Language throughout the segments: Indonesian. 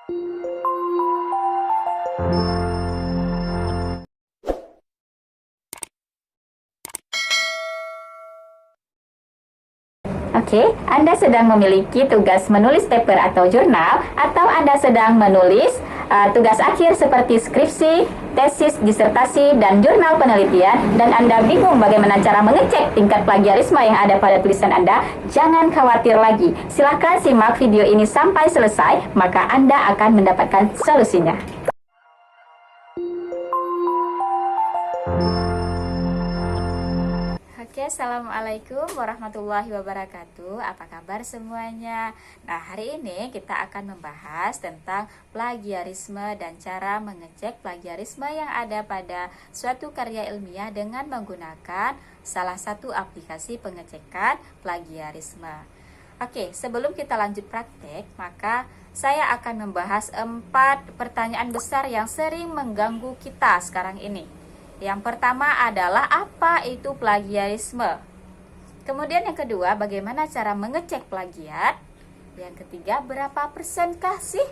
Oke, Anda sedang memiliki tugas menulis paper atau jurnal, atau Anda sedang menulis tugas akhir seperti skripsi, tesis, disertasi, dan jurnal penelitian, dan Anda bingung bagaimana cara mengecek tingkat plagiarisme yang ada pada tulisan Anda, jangan khawatir lagi. Silakan simak video ini sampai selesai, maka Anda akan mendapatkan solusinya. Oke, assalamualaikum warahmatullahi wabarakatuh. Apa kabar semuanya? Nah, hari ini kita akan membahas tentang plagiarisme dan cara mengecek plagiarisme yang ada pada suatu karya ilmiah dengan menggunakan salah satu aplikasi pengecekan plagiarisme. Oke, sebelum kita lanjut praktek, maka saya akan membahas 4 pertanyaan besar yang sering mengganggu kita sekarang ini. Yang pertama adalah apa itu plagiarisme? Kemudian yang kedua, bagaimana cara mengecek plagiat? Yang ketiga, berapa persenkah sih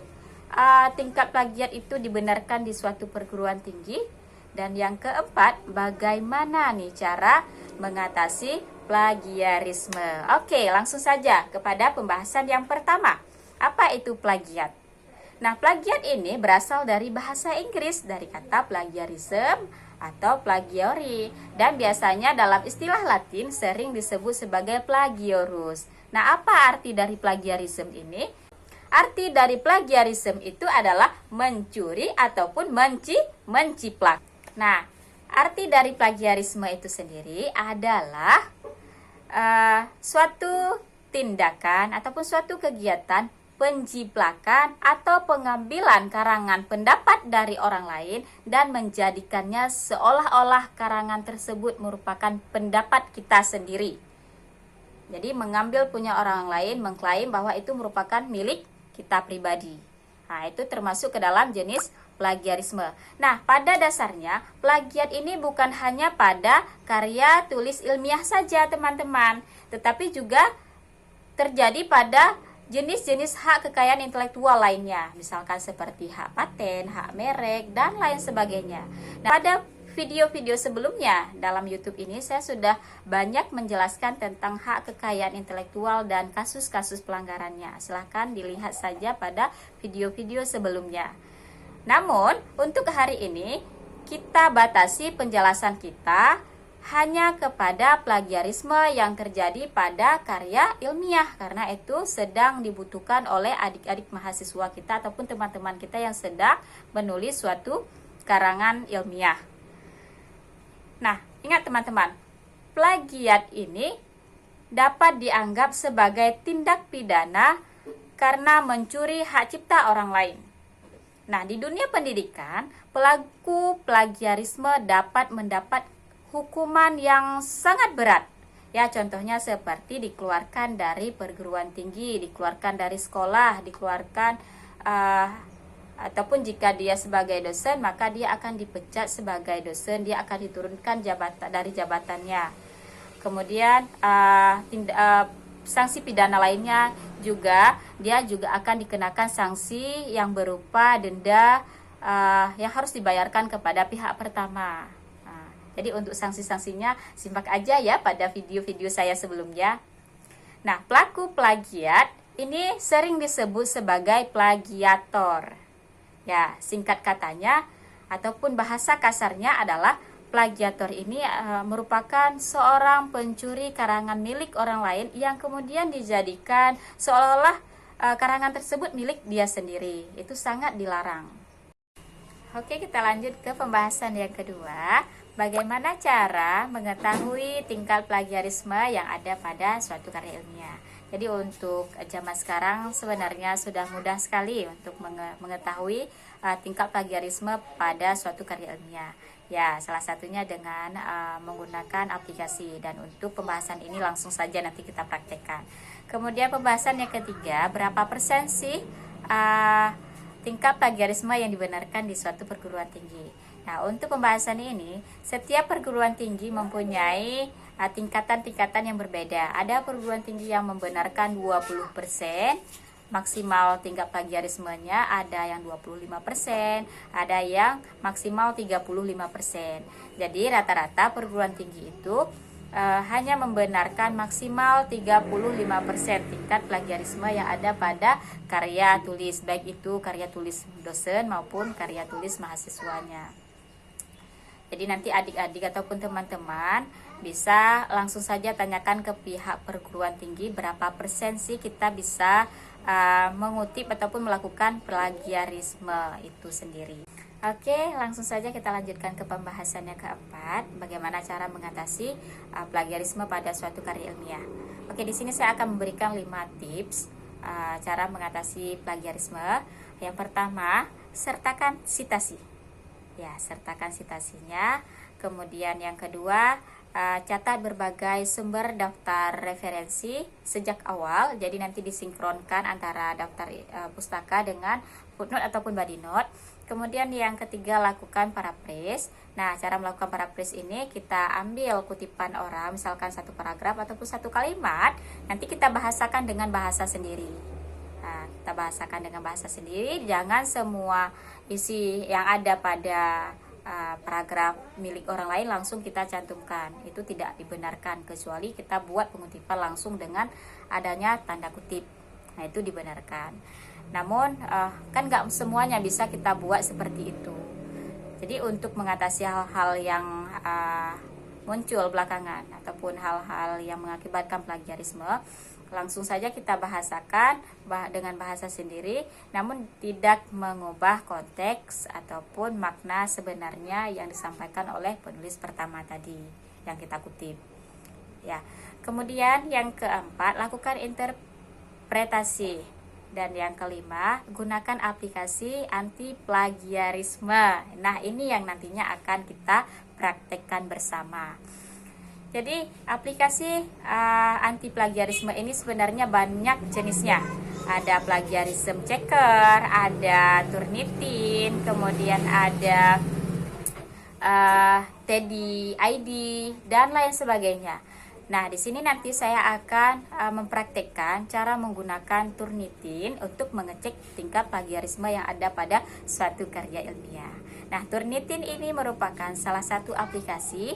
tingkat plagiat itu dibenarkan di suatu perguruan tinggi? Dan yang keempat, bagaimana nih cara mengatasi plagiarisme? Oke, langsung saja kepada pembahasan yang pertama. Apa itu plagiat? Nah, plagiat ini berasal dari bahasa Inggris, dari kata plagiarism atau plagiori, dan biasanya dalam istilah Latin sering disebut sebagai plagiorus. Nah, apa arti dari plagiarism ini? Arti dari plagiarism itu adalah mencuri ataupun menciplak. Nah, arti dari plagiarisme itu sendiri adalah suatu tindakan ataupun suatu kegiatan penjiplakan atau pengambilan karangan pendapat dari orang lain dan menjadikannya seolah-olah karangan tersebut merupakan pendapat kita sendiri. Jadi mengambil punya orang lain, mengklaim bahwa itu merupakan milik kita pribadi. Nah, itu termasuk ke dalam jenis plagiarisme. Nah, pada dasarnya plagiat ini bukan hanya pada karya tulis ilmiah saja, teman-teman, tetapi juga terjadi pada jenis-jenis hak kekayaan intelektual lainnya, misalkan seperti hak paten, hak merek, dan lain sebagainya. Nah, pada video-video sebelumnya dalam YouTube ini saya sudah banyak menjelaskan tentang hak kekayaan intelektual dan kasus-kasus pelanggarannya. Silahkan dilihat saja pada video-video sebelumnya. Namun, untuk hari ini kita batasi penjelasan kita hanya kepada plagiarisme yang terjadi pada karya ilmiah, karena itu sedang dibutuhkan oleh adik-adik mahasiswa kita ataupun teman-teman kita yang sedang menulis suatu karangan ilmiah. Nah, ingat teman-teman, plagiat ini dapat dianggap sebagai tindak pidana karena mencuri hak cipta orang lain. Nah, di dunia pendidikan, pelaku plagiarisme dapat mendapat hukuman yang sangat berat. Ya, contohnya seperti dikeluarkan dari perguruan tinggi, dikeluarkan dari sekolah, dikeluarkan ataupun jika dia sebagai dosen, maka dia akan dipecat sebagai dosen, dia akan diturunkan dari jabatannya. Kemudian sanksi pidana lainnya juga, dia juga akan dikenakan sanksi yang berupa denda yang harus dibayarkan kepada pihak pertama. Jadi untuk sanksi-sanksinya simak aja ya pada video-video saya sebelumnya. Nah, pelaku plagiat ini sering disebut sebagai plagiator. Ya, singkat katanya ataupun bahasa kasarnya adalah plagiator ini merupakan seorang pencuri karangan milik orang lain yang kemudian dijadikan seolah-olah karangan tersebut milik dia sendiri. Itu sangat dilarang. Oke, kita lanjut ke pembahasan yang kedua. Bagaimana cara mengetahui tingkat plagiarisme yang ada pada suatu karya ilmiah? Jadi untuk zaman sekarang sebenarnya sudah mudah sekali untuk mengetahui tingkat plagiarisme pada suatu karya ilmiah. Ya, salah satunya dengan menggunakan aplikasi. Dan untuk pembahasan ini langsung saja nanti kita praktekkan. Kemudian pembahasan yang ketiga, berapa persen sih tingkat plagiarisme yang dibenarkan di suatu perguruan tinggi? Nah, untuk pembahasan ini, setiap perguruan tinggi mempunyai tingkatan-tingkatan yang berbeda. Ada perguruan tinggi yang membenarkan 20%, maksimal tingkat plagiarismenya ada yang 25%, ada yang maksimal 35%. Jadi rata-rata perguruan tinggi itu hanya membenarkan maksimal 35% tingkat plagiarisme yang ada pada karya tulis, baik itu karya tulis dosen maupun karya tulis mahasiswanya. Jadi nanti adik-adik ataupun teman-teman bisa langsung saja tanyakan ke pihak perguruan tinggi berapa persen sih kita bisa mengutip ataupun melakukan plagiarisme itu sendiri. Oke, langsung saja kita lanjutkan ke pembahasannya keempat, bagaimana cara mengatasi plagiarisme pada suatu karya ilmiah. Oke, di sini saya akan memberikan 5 tips cara mengatasi plagiarisme. Yang pertama, sertakan sitasi. Ya, sertakan sitasinya. Kemudian yang kedua, catat berbagai sumber daftar referensi sejak awal. Jadi nanti disinkronkan antara daftar pustaka dengan footnote ataupun body note. Kemudian yang ketiga, lakukan paraphrase. Nah, cara melakukan paraphrase ini kita ambil kutipan orang, misalkan satu paragraf ataupun satu kalimat, nanti kita bahasakan dengan bahasa sendiri. Nah, kita bahasakan dengan bahasa sendiri, jangan semua isi yang ada pada paragraf milik orang lain langsung kita cantumkan. Itu tidak dibenarkan, kecuali kita buat pengutipan langsung dengan adanya tanda kutip. Nah, itu dibenarkan. Namun kan nggak semuanya bisa kita buat seperti itu. Jadi untuk mengatasi hal-hal yang muncul belakangan ataupun hal-hal yang mengakibatkan plagiarisme, langsung saja kita bahasakan dengan bahasa sendiri, namun tidak mengubah konteks ataupun makna sebenarnya yang disampaikan oleh penulis pertama tadi yang kita kutip. Ya. Kemudian yang keempat, lakukan interpretasi. Dan yang kelima, gunakan aplikasi anti plagiarisme. Nah, ini yang nantinya akan kita praktekkan bersama. Jadi, aplikasi anti plagiarisme ini sebenarnya banyak jenisnya. Ada plagiarism checker, ada Turnitin, kemudian ada Teddy ID, dan lain sebagainya. Nah, di sini nanti saya akan mempraktekkan cara menggunakan Turnitin untuk mengecek tingkat plagiarisme yang ada pada suatu karya ilmiah. Nah, Turnitin ini merupakan salah satu aplikasi,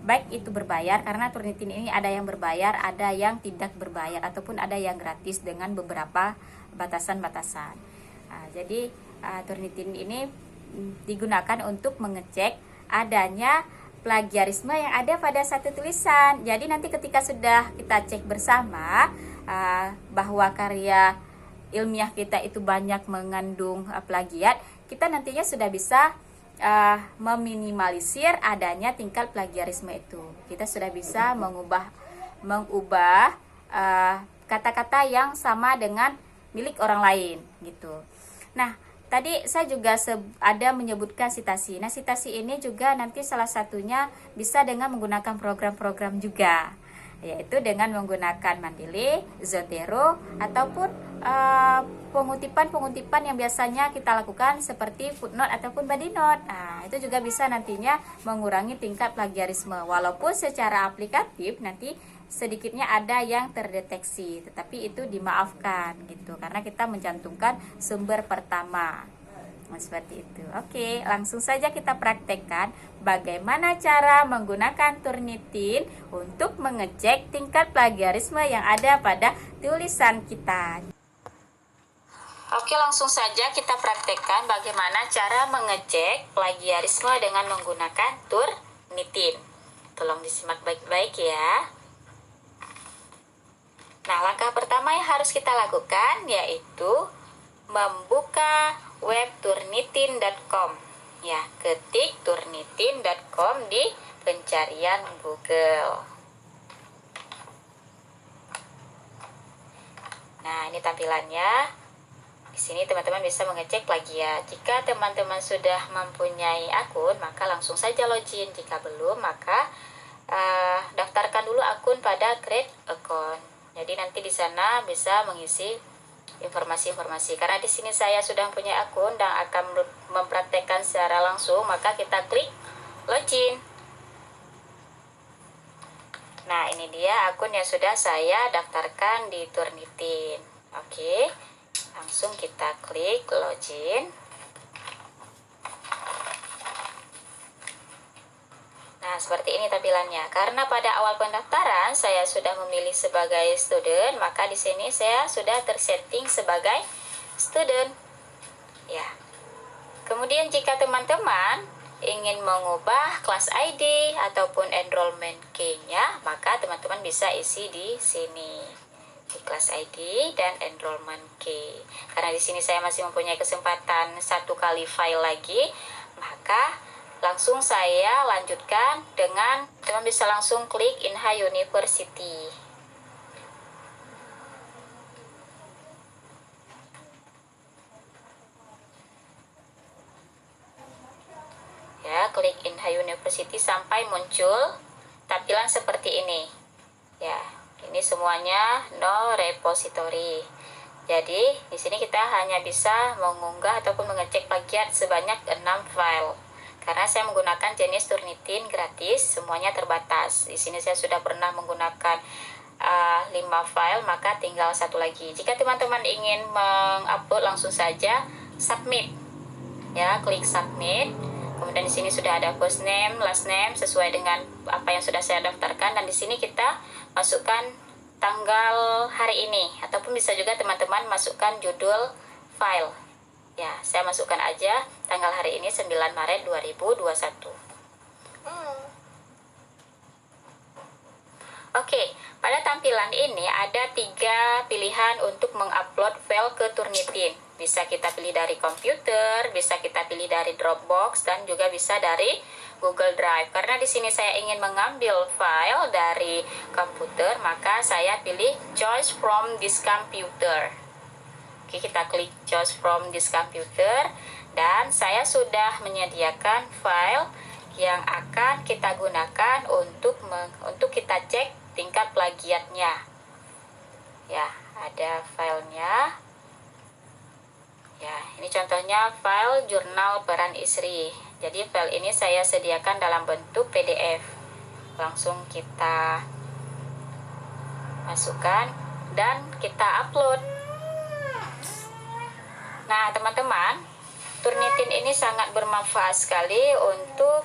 baik itu berbayar, karena Turnitin ini ada yang berbayar, ada yang tidak berbayar, ataupun ada yang gratis dengan beberapa batasan-batasan. Jadi, Turnitin ini digunakan untuk mengecek adanya plagiarisme yang ada pada satu tulisan. Jadi nanti ketika sudah kita cek bersama bahwa karya ilmiah kita itu banyak mengandung plagiat, kita nantinya sudah bisa meminimalisir adanya tingkat plagiarisme itu. Kita sudah bisa mengubah kata-kata yang sama dengan milik orang lain gitu. Nah, tadi saya juga ada menyebutkan sitasi. Nah, sitasi ini juga nanti salah satunya bisa dengan menggunakan program-program juga, yaitu dengan menggunakan Mendeley, Zotero, ataupun pengutipan-pengutipan yang biasanya kita lakukan seperti footnote ataupun body note. Nah, itu juga bisa nantinya mengurangi tingkat plagiarisme. Walaupun secara aplikatif nanti sedikitnya ada yang terdeteksi, tetapi itu dimaafkan gitu karena kita mencantumkan sumber pertama. Nah, seperti itu. Oke, langsung saja kita praktekkan bagaimana cara menggunakan Turnitin untuk mengecek tingkat plagiarisme yang ada pada tulisan kita. Oke, langsung saja kita praktekkan bagaimana cara mengecek plagiarisme dengan menggunakan Turnitin. Tolong disimak baik-baik ya. Nah, langkah pertama yang harus kita lakukan yaitu membuka web turnitin.com. Ya, ketik turnitin.com di pencarian Google. Nah, ini tampilannya. Di sini teman-teman bisa mengecek plagiat. Jika teman-teman sudah mempunyai akun, maka langsung saja login. Jika belum, maka daftarkan dulu akun pada create account. Jadi nanti di sana bisa mengisi informasi-informasi. Karena di sini saya sudah punya akun dan akan mempraktekkan secara langsung, maka kita klik login. Nah, ini dia akun yang sudah saya daftarkan di Turnitin. Oke, langsung kita klik login. Nah, seperti ini tampilannya. Karena pada awal pendaftaran saya sudah memilih sebagai student, maka di sini saya sudah tersetting sebagai student. Ya. Kemudian jika teman-teman ingin mengubah kelas ID ataupun enrollment key-nya, maka teman-teman bisa isi di sini. Di kelas ID dan enrollment key. Karena di sini saya masih mempunyai kesempatan 1 kali file lagi, maka langsung saya lanjutkan dengan teman bisa langsung klik Inha University. Ya, klik Inha University sampai muncul tampilan seperti ini. Ya, ini semuanya no repository. Jadi, di sini kita hanya bisa mengunggah ataupun mengecek plagiat sebanyak 6 file. Karena saya menggunakan jenis Turnitin gratis, semuanya terbatas. Di sini saya sudah pernah menggunakan 5 file, maka tinggal 1 lagi. Jika teman-teman ingin mengupload, langsung saja submit. Ya, klik submit. Kemudian di sini sudah ada first name, last name sesuai dengan apa yang sudah saya daftarkan, dan di sini kita masukkan tanggal hari ini, ataupun bisa juga teman-teman masukkan judul file. Ya, saya masukkan aja tanggal hari ini 9 Maret 2021. Oke, pada tampilan ini ada 3 pilihan untuk mengupload file ke Turnitin. Bisa kita pilih dari komputer, bisa kita pilih dari Dropbox, dan juga bisa dari Google Drive. Karena di sini saya ingin mengambil file dari komputer, maka saya pilih choose from this computer. Oke, kita klik choose from this computer, dan saya sudah menyediakan file yang akan kita gunakan untuk kita cek tingkat plagiatnya. Ya, ada filenya. Ya, ini contohnya file jurnal peran istri. Jadi file ini saya sediakan dalam bentuk PDF. Langsung kita masukkan dan kita upload. Nah, teman-teman, Turnitin ini sangat bermanfaat sekali untuk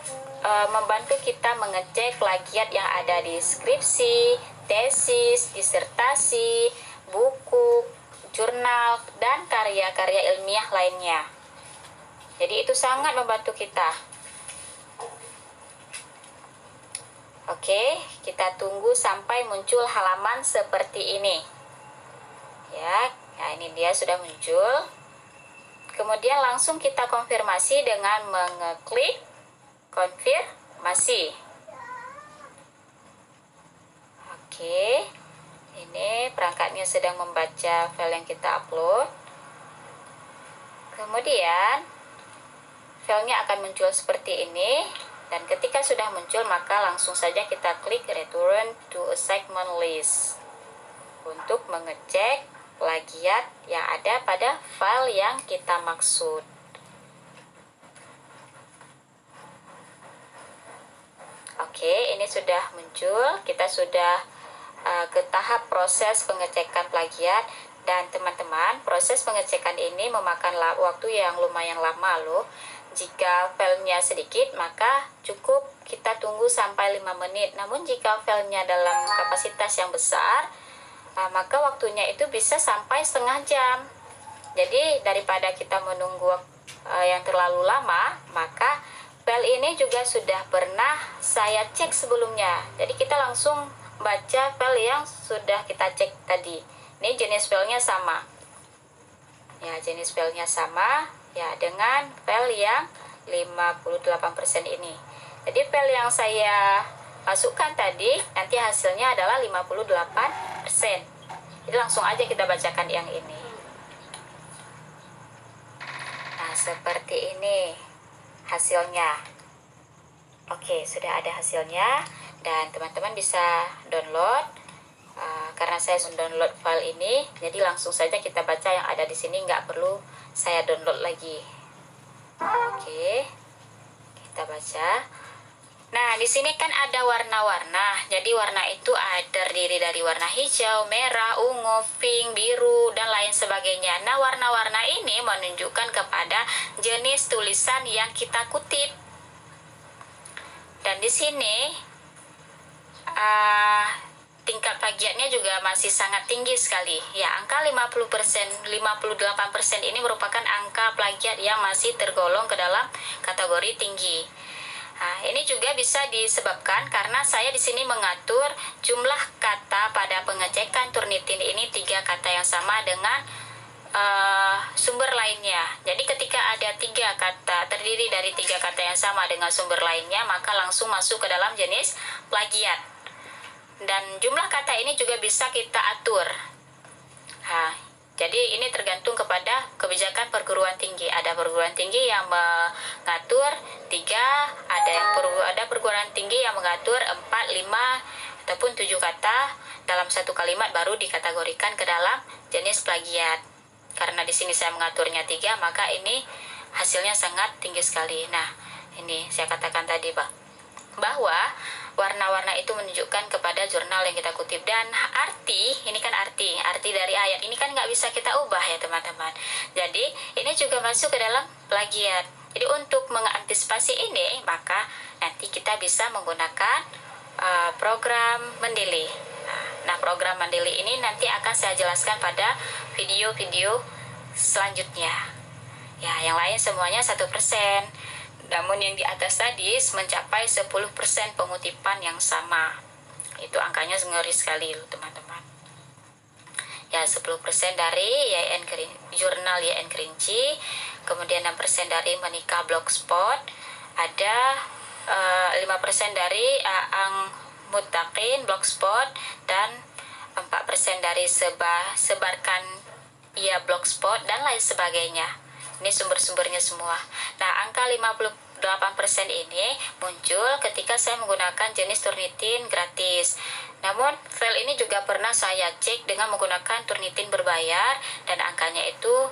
membantu kita mengecek plagiat yang ada di skripsi, tesis, disertasi, buku, jurnal, dan karya-karya ilmiah lainnya. Jadi itu sangat membantu kita. Oke, kita tunggu sampai muncul halaman seperti ini. Ya, nah ini dia sudah muncul. Kemudian langsung kita konfirmasi dengan mengeklik konfirmasi. Oke, ini perangkatnya sedang membaca file yang kita upload. Kemudian filenya akan muncul seperti ini, dan ketika sudah muncul maka langsung saja kita klik return to assignment list untuk mengecek plagiat yang ada pada file yang kita maksud. Oke, ini sudah muncul. Kita sudah ke tahap proses pengecekan plagiat, dan teman-teman, proses pengecekan ini memakan waktu yang lumayan lama loh. Jika filenya sedikit, maka cukup kita tunggu sampai 5 menit. Namun jika filenya dalam kapasitas yang besar, maka waktunya itu bisa sampai setengah jam. Jadi daripada kita menunggu yang terlalu lama, maka file ini juga sudah pernah saya cek sebelumnya. Jadi kita langsung baca file yang sudah kita cek tadi. Ini jenis filenya sama. Ya, jenis filenya sama ya dengan file yang 58% ini. Jadi file yang saya masukkan tadi nanti hasilnya adalah 58%. Jadi langsung aja kita bacakan yang ini. Nah, seperti ini hasilnya. Oke, sudah ada hasilnya, dan teman-teman bisa download. Karena saya sudah download file ini, jadi langsung saja kita baca yang ada di sini, nggak perlu saya download lagi. Oke, kita baca. Nah, di sini kan ada warna-warna. Jadi warna itu terdiri dari warna hijau, merah, ungu, pink, biru, dan lain sebagainya. Nah, warna-warna ini menunjukkan kepada jenis tulisan yang kita kutip. Dan di sini tingkat plagiatnya juga masih sangat tinggi sekali. Ya, angka 50%, 58% ini merupakan angka plagiat yang masih tergolong ke dalam kategori tinggi. Nah, ini juga bisa disebabkan karena saya di sini mengatur jumlah kata pada pengecekan Turnitin ini 3 kata yang sama dengan sumber lainnya. Jadi ketika ada 3 kata terdiri dari 3 kata yang sama dengan sumber lainnya, maka langsung masuk ke dalam jenis plagiat. Dan jumlah kata ini juga bisa kita atur. Nah, jadi ini tergantung kepada kebijakan perguruan tinggi. Ada perguruan tinggi yang mengatur 3, ada perguruan tinggi yang mengatur 4, 5, ataupun 7 kata dalam satu kalimat baru dikategorikan ke dalam jenis plagiat. Karena di sini saya mengaturnya 3, maka ini hasilnya sangat tinggi sekali. Nah, ini saya katakan tadi bahwa warna-warna itu menunjukkan kepada jurnal yang kita kutip. Dan arti, ini kan arti dari ayat ini kan nggak bisa kita ubah ya teman-teman. Jadi ini juga masuk ke dalam plagiat. Jadi untuk mengantisipasi ini, maka nanti kita bisa menggunakan program Mendeley. Nah, program Mendeley ini nanti akan saya jelaskan pada video-video selanjutnya. Ya, yang lain semuanya 1%. Namun yang di atas tadi mencapai 10% pengutipan yang sama. Itu angkanya ngeri sekali loh teman-teman. Ya, 10% dari jurnal YN Kerinci, kemudian 6% dari Menikah Blogspot, ada 5% dari Aang Mutakin Blogspot, dan 4% dari Sebarkan Ya Blogspot, dan lain sebagainya. Ini sumber-sumbernya semua. Nah, angka 58% ini muncul ketika saya menggunakan jenis Turnitin gratis. Namun, file ini juga pernah saya cek dengan menggunakan Turnitin berbayar, dan angkanya itu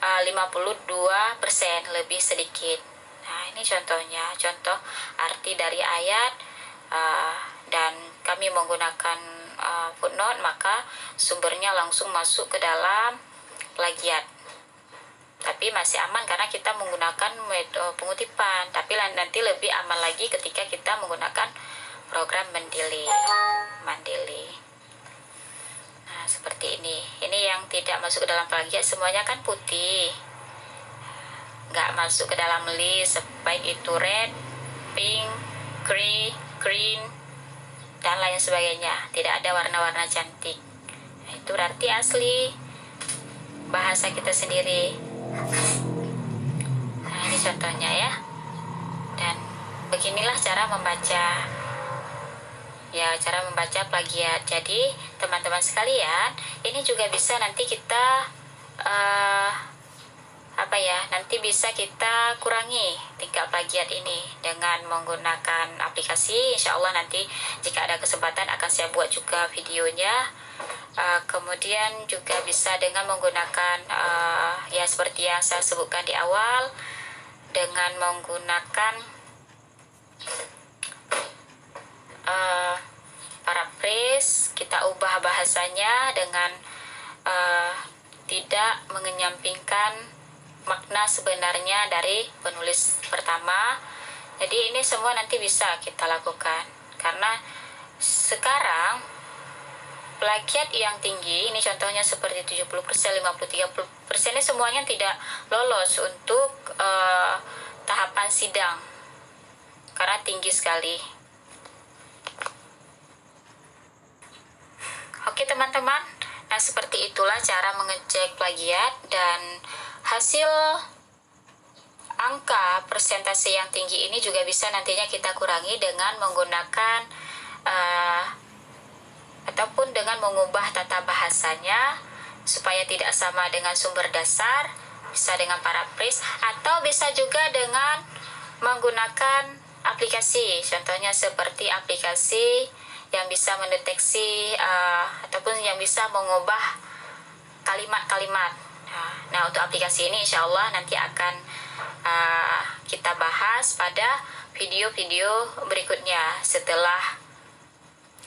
52%, lebih sedikit. Nah, ini contohnya, contoh arti dari ayat, dan kami menggunakan footnote, maka sumbernya langsung masuk ke dalam plagiat. Tapi masih aman karena kita menggunakan metode pengutipan. Tapi nanti lebih aman lagi ketika kita menggunakan program Mendeley. Nah, seperti ini. Ini yang tidak masuk ke dalam plagiat, semuanya kan putih. Nggak masuk ke dalam list, baik itu red, pink, green, dan lain sebagainya. Tidak ada warna-warna cantik. Nah, itu berarti asli bahasa kita sendiri. Nah, ini contohnya ya. Dan beginilah cara membaca plagiat. Jadi teman-teman sekalian, ini juga bisa nanti kita nanti bisa kita kurangi tingkat plagiat ini dengan menggunakan aplikasi. Insya Allah nanti jika ada kesempatan akan saya buat juga videonya. Kemudian juga bisa dengan menggunakan ya seperti yang saya sebutkan di awal, dengan menggunakan paraphrase, kita ubah bahasanya dengan tidak mengenyampingkan makna sebenarnya dari penulis pertama. Jadi ini semua nanti bisa kita lakukan, karena sekarang plagiat yang tinggi, ini contohnya seperti 70%, 53% ini semuanya tidak lolos untuk tahapan sidang karena tinggi sekali. Oke teman-teman, nah seperti itulah cara mengecek plagiat, dan hasil angka persentase yang tinggi ini juga bisa nantinya kita kurangi dengan menggunakan ataupun dengan mengubah tata bahasanya supaya tidak sama dengan sumber dasar, bisa dengan paraphrase, atau bisa juga dengan menggunakan aplikasi. Contohnya seperti aplikasi yang bisa mendeteksi ataupun yang bisa mengubah kalimat-kalimat. Nah, untuk aplikasi ini insya Allah nanti akan kita bahas pada video-video berikutnya setelah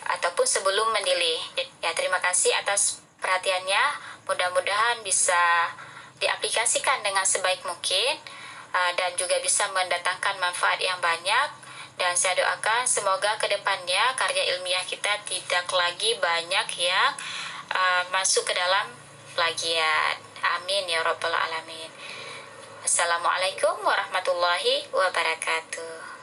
ataupun sebelum mendilih. Ya, terima kasih atas perhatiannya. Mudah-mudahan bisa diaplikasikan dengan sebaik mungkin dan juga bisa mendatangkan manfaat yang banyak. Dan saya doakan semoga kedepannya karya ilmiah kita tidak lagi banyak yang masuk ke dalam plagiat. Amin ya rabbal alamin. Assalamualaikum warahmatullahi wabarakatuh.